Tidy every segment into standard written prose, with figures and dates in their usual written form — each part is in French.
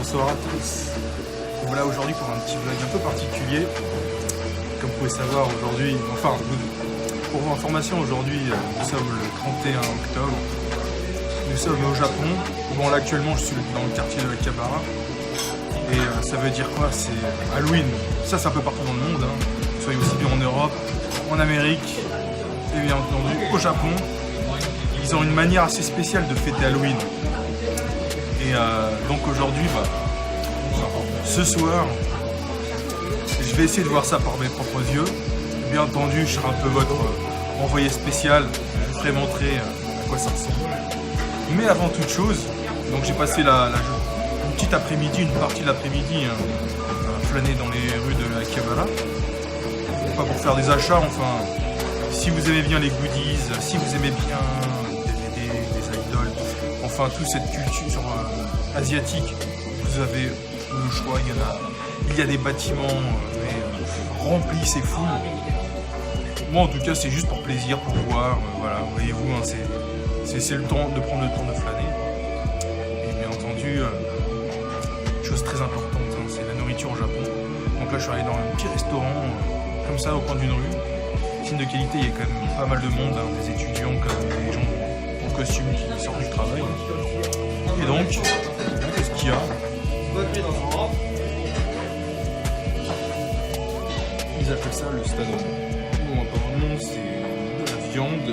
Bonsoir à tous. Voilà aujourd'hui pour un petit vlog un peu particulier. Comme vous pouvez savoir aujourd'hui, enfin pour vos informations, aujourd'hui nous sommes le 31 octobre. Nous sommes au Japon. Bon là actuellement je suis dans le quartier de Akihabara. Et ça veut dire quoi? C'est Halloween. Ça c'est un peu partout dans le monde. Soyez aussi bien en Europe, en Amérique et bien entendu au Japon. Ils ont une manière assez spéciale de fêter Halloween. Et donc aujourd'hui, ce soir, je vais essayer de voir ça par mes propres yeux. Bien entendu, je serai un peu votre envoyé spécial. Je vous ferai montrer à quoi ça ressemble. Mais avant toute chose, donc j'ai passé une petite après-midi, une partie de l'après-midi, flâner dans les rues de Akihabara. Pas pour faire des achats, enfin, si vous aimez bien les goodies, si vous aimez bien les idoles, enfin toute cette culture asiatique, vous avez le choix, il y a des bâtiments remplis, c'est fou. Moi en tout cas c'est juste pour plaisir, pour voir, voilà, voyez-vous, c'est le temps de prendre le temps de flâner. Et bien entendu, chose très importante, c'est la nourriture au Japon. Donc là je suis allé dans un petit restaurant, comme ça au coin d'une rue. Signe de qualité, il y a quand même pas mal de monde, des étudiants, comme des gens en costume qui sortent du travail. Et donc, qu'est-ce qu'il y a? Ils appellent ça le stade. Bon, apparemment, c'est de la viande.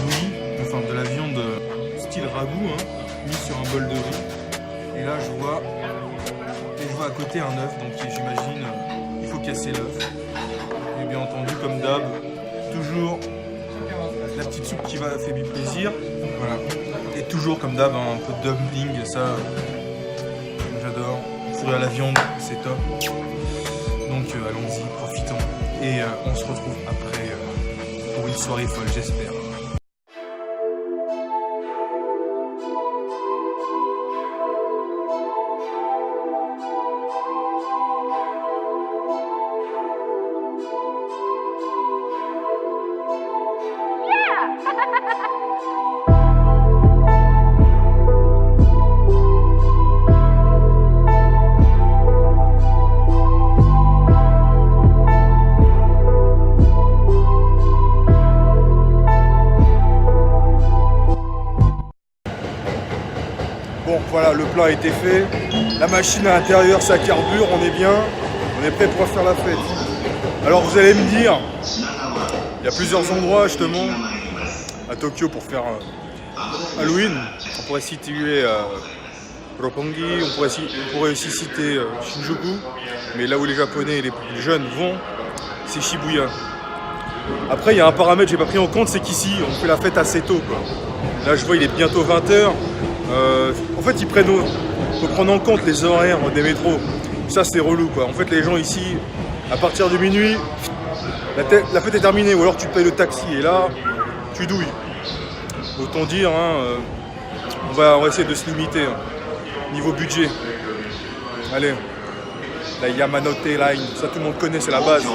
Oui, enfin de la viande style ragoût, mis sur un bol de riz. Et là, je vois à côté un œuf, donc j'imagine il faut casser l'œuf. Et bien entendu, comme d'hab, toujours la petite soupe qui va faire du plaisir. Voilà. Et toujours comme d'hab un peu de dumpling, ça j'adore. Fourré à la viande, c'est top. Donc allons-y, profitons. Et on se retrouve après pour une soirée folle, j'espère. Bon voilà, le plat a été fait, la machine à l'intérieur ça carbure, on est bien, on est prêt pour faire la fête. Alors vous allez me dire, il y a plusieurs endroits justement à Tokyo pour faire Halloween. On pourrait citer Roppongi, on pourrait aussi citer Shinjuku, mais là où les Japonais et les plus jeunes vont, c'est Shibuya. Après il y a un paramètre que j'ai pas pris en compte, c'est qu'ici on fait la fête assez tôt, quoi. Là je vois il est bientôt 20 h. En fait, faut prendre en compte les horaires des métros. Ça, c'est relou, quoi. En fait, les gens ici, à partir de minuit, la fête est terminée. Ou alors tu payes le taxi et là, tu douilles. Autant dire, on va essayer de se limiter niveau budget. Allez, la Yamanote Line, ça tout le monde connaît, c'est la base.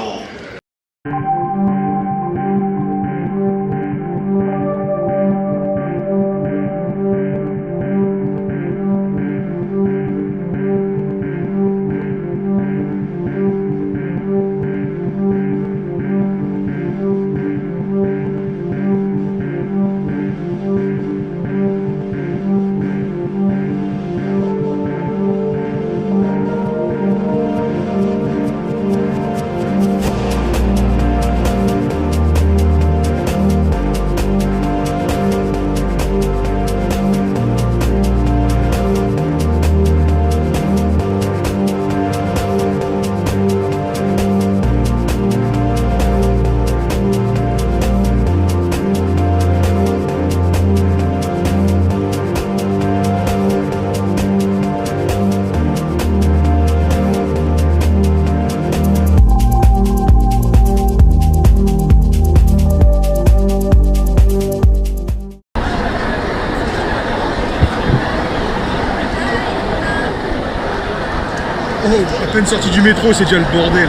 À peine sorti du métro, c'est déjà le bordel.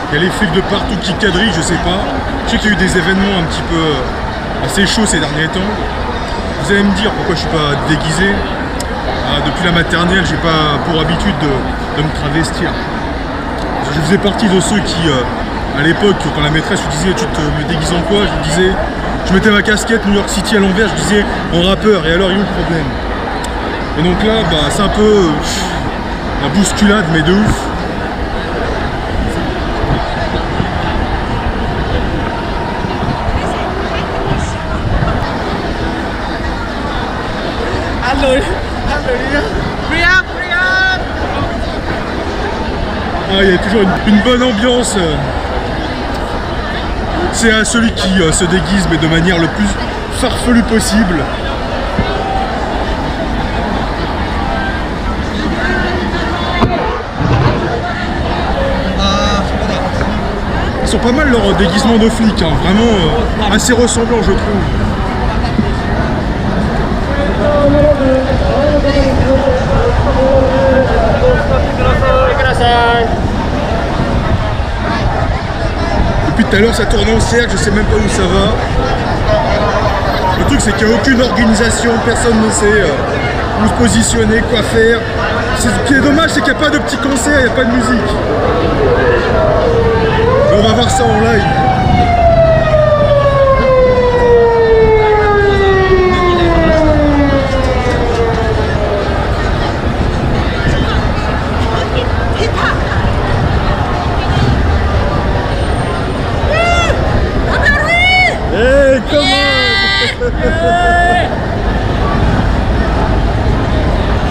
Il y a les flics de partout qui quadrillent, je sais pas. Je sais qu'il y a eu des événements un petit peu assez chauds ces derniers temps. vous allez me dire pourquoi je suis pas déguisé. Depuis la maternelle, j'ai pas pour habitude de me travestir. Je faisais partie de ceux qui, à l'époque, quand la maîtresse lui disait tu me déguises en quoi, je lui disais, je mettais ma casquette New York City à l'envers, je disais en rappeur, et alors il y a eu le problème. Et donc là, bah, c'est un peu la bousculade, mais de ouf. Ah, il y a toujours une bonne ambiance. C'est à celui qui se déguise, mais de manière le plus farfelue possible. Ils sont pas mal leurs déguisements de flics, hein. Vraiment assez ressemblants, je trouve. Depuis tout à l'heure ça tourne en cercle, je sais même pas où ça va. Le truc c'est qu'il n'y a aucune organisation, personne ne sait où se positionner, quoi faire. Ce qui est dommage c'est qu'il n'y a pas de petits concerts, il n'y a pas de musique. Mais on va voir ça en live.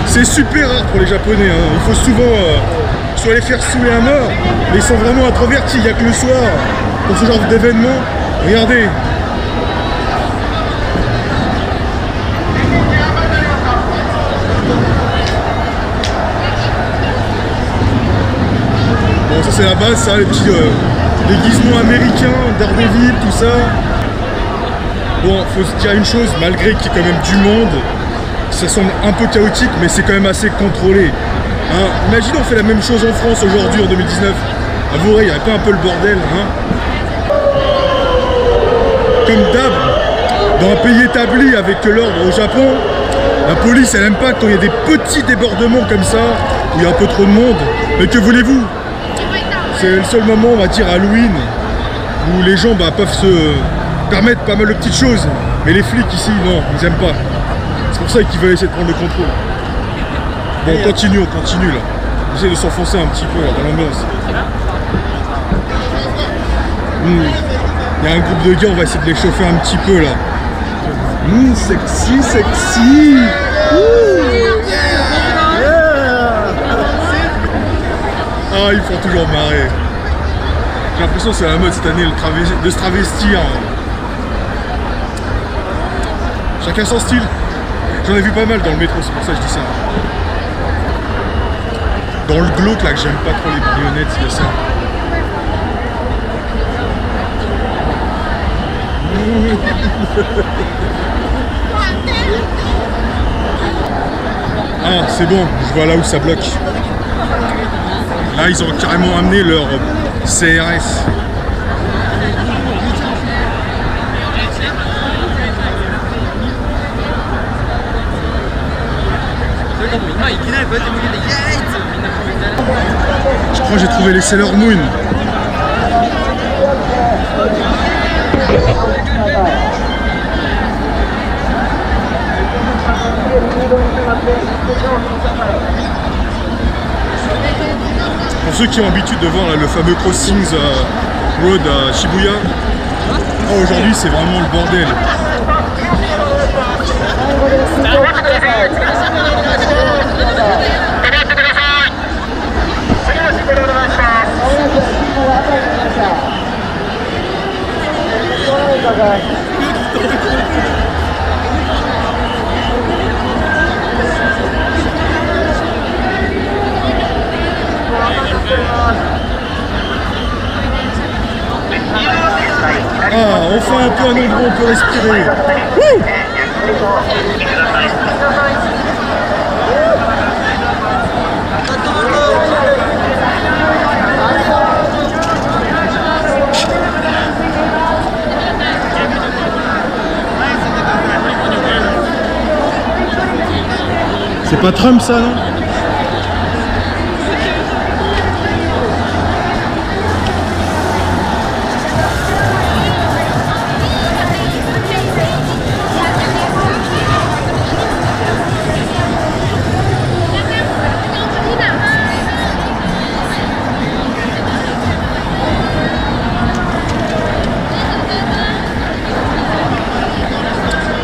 C'est super rare pour les Japonais, hein. Il faut souvent soit les faire saouler à mort, mais ils sont vraiment introvertis, il n'y a que le soir pour ce genre d'événement. Regardez. Bon, ça c'est la base, ça, les petits déguisements américains, Daredevil, tout ça. Bon, faut se dire une chose, malgré qu'il y ait quand même du monde, ça semble un peu chaotique, mais c'est quand même assez contrôlé. Hein, imagine on fait la même chose en France aujourd'hui, en 2019. Avouez, il n'y aurait pas un peu le bordel, hein. Comme d'hab, dans un pays établi avec l'ordre au Japon, la police, elle n'aime pas quand il y a des petits débordements comme ça, où il y a un peu trop de monde. Mais que voulez-vous? C'est le seul moment, on va dire, Halloween, où les gens peuvent se permettre pas mal de petites choses. Mais les flics ici, non, ils aiment pas. C'est pour ça qu'ils veulent essayer de prendre le contrôle. Bon, on continue là. On essaie de s'enfoncer un petit peu là, dans l'ambiance. Il y a un groupe de gars, on va essayer de les chauffer un petit peu là. Sexy, sexy. Ah, ils font toujours marrer. J'ai l'impression que c'est la mode cette année de se travestir. Chacun son style. J'en ai vu pas mal dans le métro, c'est pour ça que je dis ça. Dans le glauque là que j'aime pas trop les marionnettes, c'est ça. Ah, c'est bon, je vois là où ça bloque. Là, ils ont carrément amené leur CRS. Je crois que j'ai trouvé les Sailor Moon. Pour ceux qui ont l'habitude de voir là, le fameux Crossings Road à Shibuya, aujourd'hui c'est vraiment le bordel. Ah, enfin un peu un endroit où on peut respirer. Wouh! C'est pas Trump ça, non?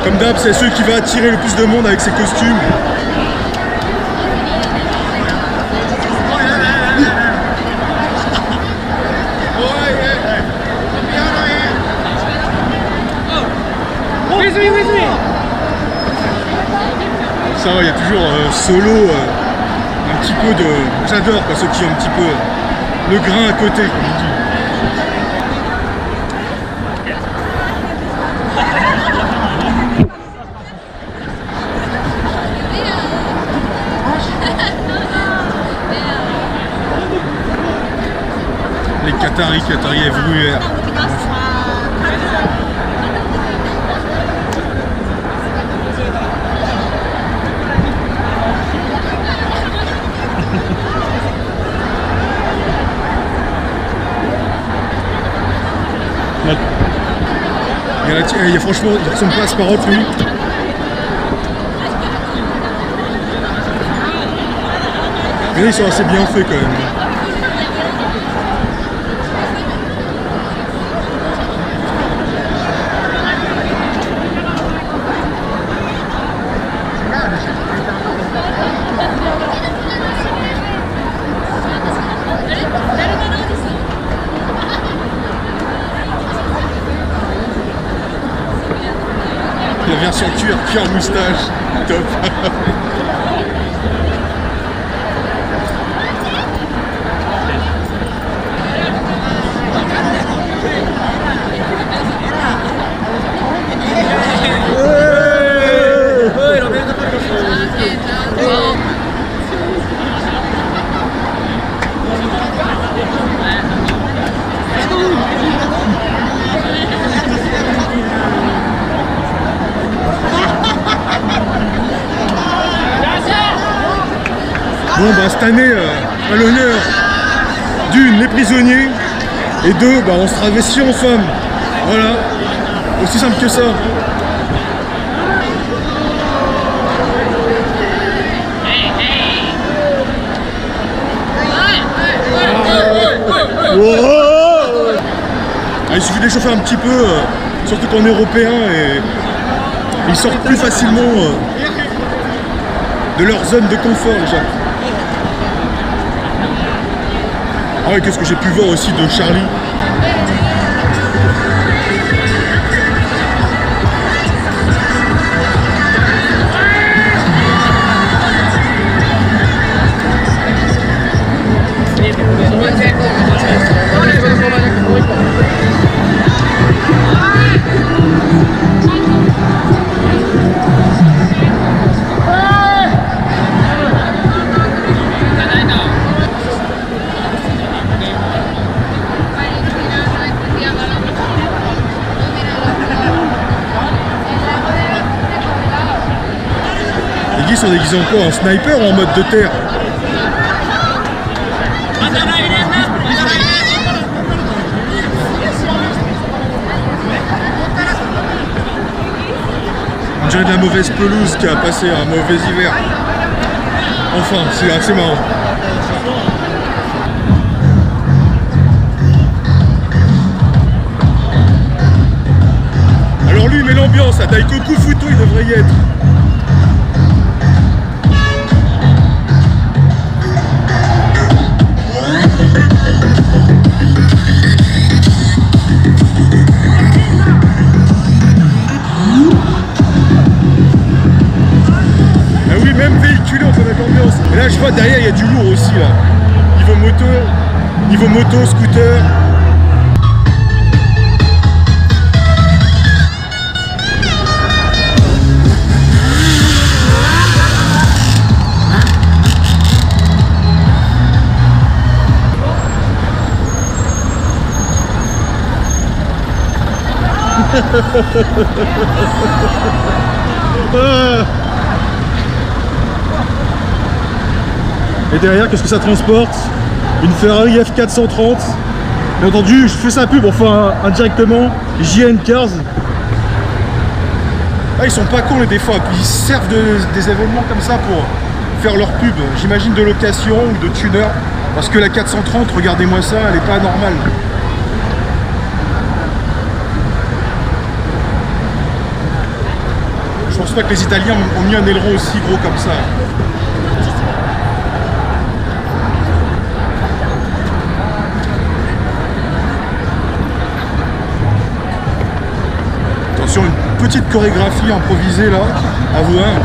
Comme d'hab, c'est celui qui va attirer le plus de monde avec ses costumes. Ça, il y a toujours solo, un petit peu de... J'adore ceux qui ont un petit peu le grain à côté, comme on dit. Les Qataris everywhere. Franchement, il ressemble pas à Sparrow, lui. Mais là, ils sont assez bien faits quand même. La version cuir moustache, top. Bon bah cette année, à l'honneur d'une, les prisonniers, et deux, bah on se travestit en femme. Voilà, aussi simple que ça. Il suffit de les chauffer un petit peu, surtout qu'en européen, et ils sortent plus facilement de leur zone de confort déjà. Ah ouais, qu'est-ce que j'ai pu voir aussi de Charlie. Les gars sont déguisés en quoi? En sniper ou en mode de terre? On dirait de la mauvaise pelouse qui a passé un mauvais hiver. Enfin, c'est assez marrant. Alors lui, il met l'ambiance, à Daikoku Futo, il devrait y être. Ah oui, même véhiculé, on peut mettre l'ambiance. Et là, je vois derrière, il y a du lourd aussi, là. Niveau moto, scooter. Et derrière, qu'est-ce que ça transporte? Une Ferrari F430. Bien entendu, je fais sa pub, enfin indirectement, JN Cars. Ah, ils sont pas cons les des fois, puis ils servent des événements comme ça pour faire leur pub, j'imagine de location ou de tuner, parce que la 430, regardez-moi ça, elle est pas normale. Je pense pas que les Italiens ont mis un aileron aussi gros comme ça. Attention, une petite chorégraphie improvisée là, à vous hein.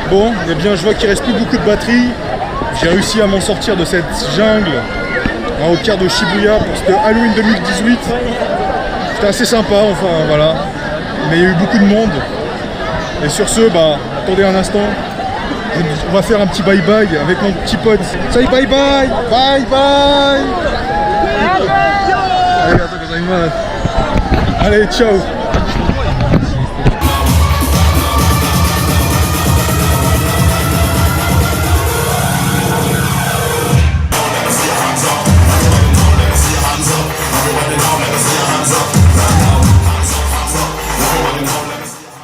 Bon, eh bien je vois qu'il reste plus beaucoup de batterie. J'ai réussi à m'en sortir de cette jungle au quart de Shibuya pour ce Halloween 2018. C'était assez sympa, enfin voilà. Mais il y a eu beaucoup de monde. Et sur ce, bah, attendez un instant. On va faire un petit bye bye avec mon petit pote. Salut, bye bye! Bye bye! Allez, ciao!